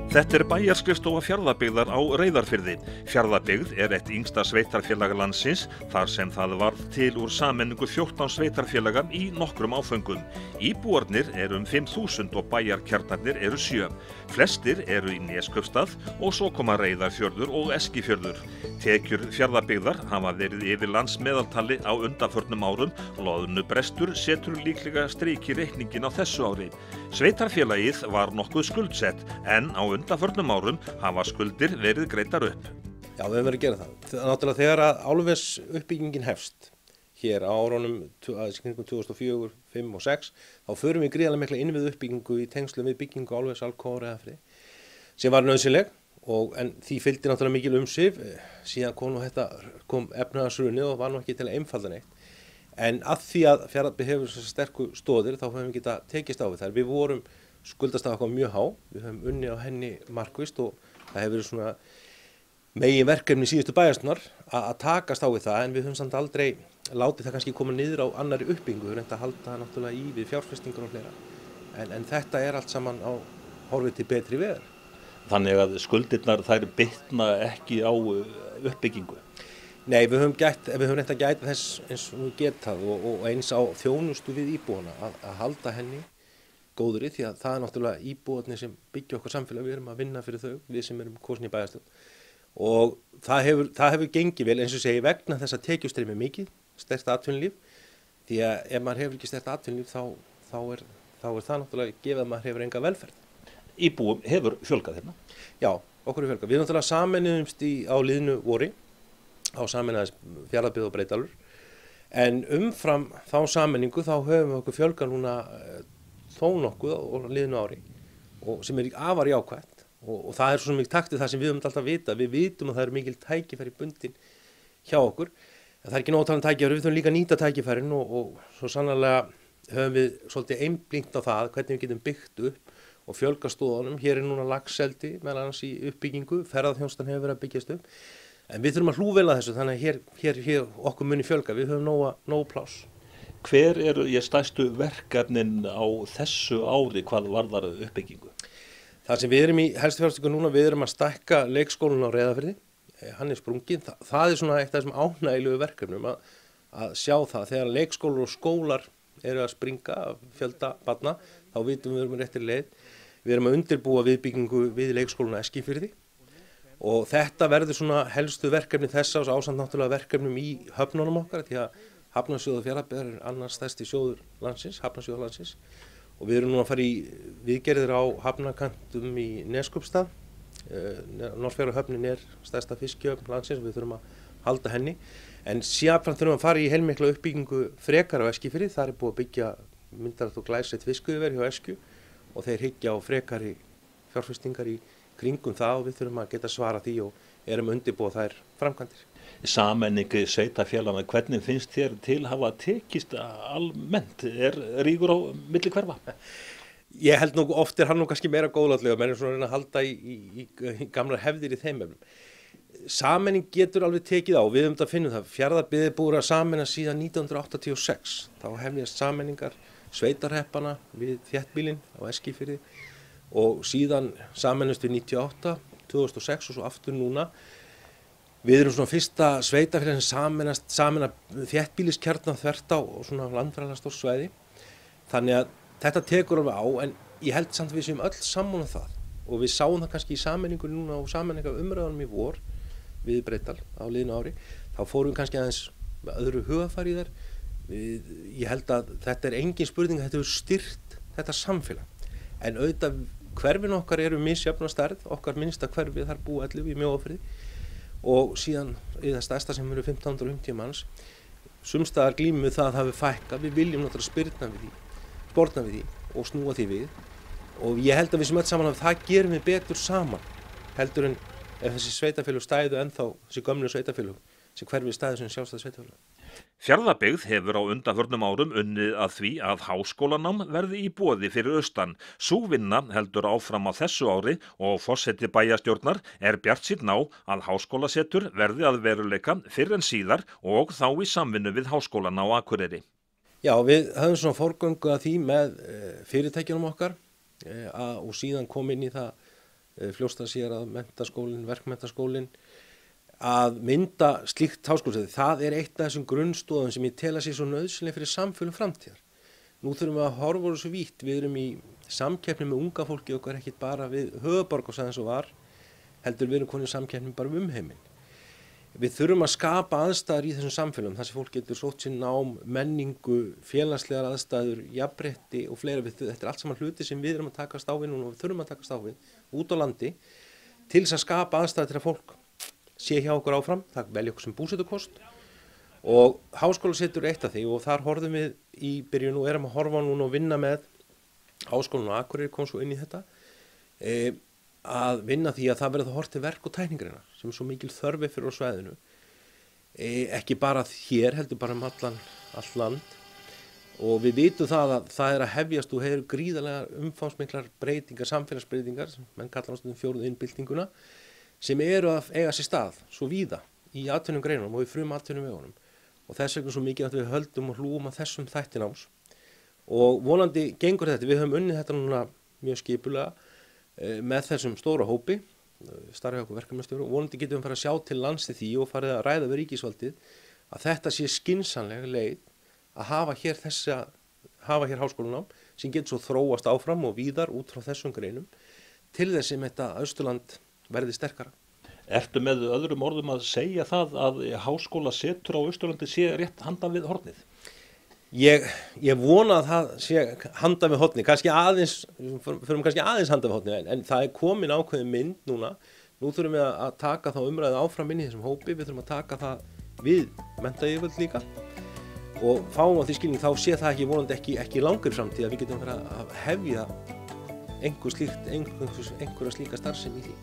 Þetta bæjarskrifstofa Fjarðabyggðar á Reyðarfirði. Fjarðabyggð eitt yngsta sveitarfélag landsins, þar sem það varð til úr sameiningu 14 sveitarfélaga í nokkrum áföngum. Íbúarnir 5.000 og bæjarkjarnarnir 7. Flestir í Neskaupstað og svo koma Reyðarfjörður og Eskifjörður. Tekjur Fjarðabyggðar hafa verið yfir landsmeðaltali á undanförnum árum. Loðnubrestur setur líklega strik í reikninginn á þessu ári. Sveitarfélagið var nokkuð skuldsett, en á undanförnum árum hafa skuldir verið greiddar upp. Já, við höfum verið að gera það. Náttúrulega þegar að álvers uppbyggingin hefst, hér á árunum 2004, 2005 og 2006, þá förum við gríðarlega mikla innviðu uppbyggingu í tengslum við byggingu álvers Alcoa á Reyðarfirði, sem var nauðsynleg, en því fylgdi náttúrulega mikil umsvif, síðan kom efnahagshrunið og var nú ekki til að einfalda neitt. En að því að Fjarðabyggð hefur þessar sterku stoðir, þá höfum við getað tekist á við þær. Við vorum skuldastaða okkar mjög há, við höfum unnið á henni markvisst og það hefur verið svona megin verkefni síðustu bæjarstjórnar að takast á við það, en við höfum samt aldrei látið það kannski koma niður á annarri uppbyggingu, við höfum reynt að halda það náttúrulega í við fjárfestingar og fleira. En þetta allt saman á horfið til betri vegar. Þannig að skuldirnar þær bitna ekki á uppbyggingu? Nei, við höfum reynt að gæta þess eins og við getað og eins á þjónustu við íbúana að halda henni góðri, því að það náttúrulega íbúarnir sem byggja okkar samfélag, við erum að vinna fyrir þau, við sem erum kosin í bæjarstjórn. Og það hefur gengið vel, eins og segi, vegna þess að tekjustreymi mikið, sterkt atvinnulíf, því að ef maður hefur ekki sterkt atvinnulíf þá er það náttúrulega gefið að maður hefur enga velferð. Íbúum hefur fjölgað hérna? Já, okkur hefur fjölgað. Við náttúrulega sameinuðumst á liðnu vori, á sameinaðis Fjarðabyggð og Breiðdalur, en umfram þá sameiningu þá höfum við okkur fjölgað núna þó nokkuð á liðnu ári og sem afar jákvætt og það svo mikið taktið það sem við höfum alltaf vita. Við vitum að það mikil tækifæri bundin hjá okkur, en það ekki nóg að tala um tækifæri, við þurfum líka að nýta tækifærin og svo sannarlega höfum við svolítið einblínt á það hvernig við getum byggt upp og fjölgað stoðunum. Hér núna laxeldi meðal annars í uppbyggingu, ferðaþjónustan hefur verið að byggjast upp, en við þurfum að hlúvela þessu, þannig að hér okkur muni fjölga, við höfum nóg pláss. Hver eru stærstu verkefnin á þessu ári hvað varðar uppbyggingu? Það sem við erum í helstu fjárfestingu núna, við erum að stækka leikskólann á Reyðarfirði, hann sprunginn. Það svona eitt af þessum ánægilegu verkefnum að sjá það, þegar leikskólar og skólar eru að springa af fjölda barna, þá vitum við erum réttir leið. Við erum að undirbúa viðbyggingu við leikskólan á Eskifirði og þetta verður svona helstu verkefni þessa og ásamt náttúrulega verkefnum í höfnunum okkar, því að Hafnarsjóður Fjarðabyggðar annars stærsti sjóður landsins, Hafnarsjóður landsins, og við erum nú að fara í viðgerðir á hafnarkantum í Neskaupstað. Norðfjarðarhöfnin stærsta fiskihöfn landsins og við þurfum að halda henni, en síðan þurfum við að fara í heilmikla uppbyggingu frekar á Eskifirði. Það búið að byggja myndarlegt og glæsilegt fiskveiðiver hjá Eskju og þeir hyggja á frekari fjárfestingar í kringum það og við þurfum að geta svara því og erum að undirbúa þær framkvæmdir. Sameining sveitarfélaganna, hvernig finnst þér til hafa tekist almennt? Rígur á milli hverfa? Ég held nú oft hann nú kannski meira góðlátlega, menn svona að reyna að halda í gamlar hefðir í þeim efnum. Sameining getur alveg tekið á, við höfum þetta að finna það. Fjarðabyggð búið að sameina síðan 1986. Þá hefjast sameiningar sveitarheppana við þéttbýlin á Eskifirði og síðan sameinust við 98, 2006 og svo aftur núna. Við erum svona fyrsta sveitarfélag sem sameina þéttbýliskjarna þvert á svona landfræðilega stórt svæði. Þannig að þetta tekur alveg á, en ég held samt að við séum öll sammála það og við sáum það kannski í sameiningu núna og sameininga umræðanum í vor við Breiðdal á liðnu ári. Þá fórum við kannski aðeins öðru hugafari þar. Ég held að þetta engin spurning að þetta hefur styrkt þetta samfélag, en auðvitað hverfin okkar eru misjöfn á stærð, okkar minnsta hverfi þar búa 11 í Mjóafirði og síðan í það stærsta sem eru 1550 manns. Sumstaðar glímum við það að hafi fækkað, við viljum náttúrulega sporna við því og snúa því við og ég held að við sem öll saman að það gerum við betur saman heldur en ef þessi sveitafélög stæðu ennþá, þessi gömlu sveitafélög sem hverfi stæðu sem sjálfstæð sveitafélög. Fjarðabyggð hefur á undanförnum árum unnið að því að háskólanám verði í boði fyrir austan. Sú vinna heldur áfram á þessu ári og forseti bæjarstjórnar bjartsýnn á að háskólasetur verði að veruleika fyrr en síðar og þá í samvinnu við háskólann á Akureyri. Já, við höfum svona forgöngu að því með fyrirtækjunum okkar og síðan kom inn í það Fljótsdalshérað, menntaskólinn, verkmenntaskólinn, að mynda slíkt háskólasvæði. Það er eitt af þessum grunnstoðum sem ég tel að sé svo nauðsynleg fyrir samfélög framtíðar. Nú þurfum við að horfa svo vítt, við erum í samkeppni með unga fólki okkar, ekkert bara við höfuðborg og það eins og var, heldur við erum konið samkeppni bara um heiminn. Við þurfum að skapa aðstæður í þessum samfélagum, þar sem fólk getur sótt sér nám, menningu, félagslegar aðstæður, jafnrétti og fleira. Þetta er allt saman hluti sem við erum að takast á við núna og við þurfum að takast á við út á landi til þess að skapa aðstæður til að fólk sé hjá okkur áfram, það velja okkur sem búsetukost. Og háskólasetur er eitt af því og þar horfum við í byrjun og erum að horfa núna og vinna með Háskólann á Akureyri kom svo inn í þetta, að vinna því að það verður hort til verk- og tæknigreina sem er svo mikil þörfi fyrir á svæðinu, ekki bara hér heldur bara allt land og við vitum það að það er að hefjast og hefur gríðarlega umfangsmiklar breytingar, samfélagsbreytingar, menn kallar á stundum fjórðu innbyltinguna, sem eru að eiga sér stað svo víða í atvinnugreinunum og í frumatvinnuvegunum og þess vegna svo mikið að við höldum og hlúum að þessum þættináms og vonandi gengur þetta, við höfum unnið þetta núna mjög skipulega með þessum stóra hópi, starfið okkur verkefnastjóri og vonandi getum við farið að sjá til lands til því og farið að ræða við ríkisvaldið að þetta sé skynsamlega leið að hafa hér háskólanám sem getur svo þróast áfram og víðar út frá þessum greinum til þess að þetta Austurland verði sterkara. Ertu með öðrum orðum að segja það að háskólasetur á Austurlandi sé rétt handan við hornið? Ég vona að það sé handan við hornið, kannski aðeins handan við hornið, en það er komin ákveðin mynd núna. Nú þurfum við að taka þá umræðu áfram inn í þessum hópi, við þurfum að taka það við menntaryfirvöld líka og fáum á því skilning þá sé það ekki vonandi ekki langri framtíð að við getum verið að hefja einhverja slíka starfsemi í því.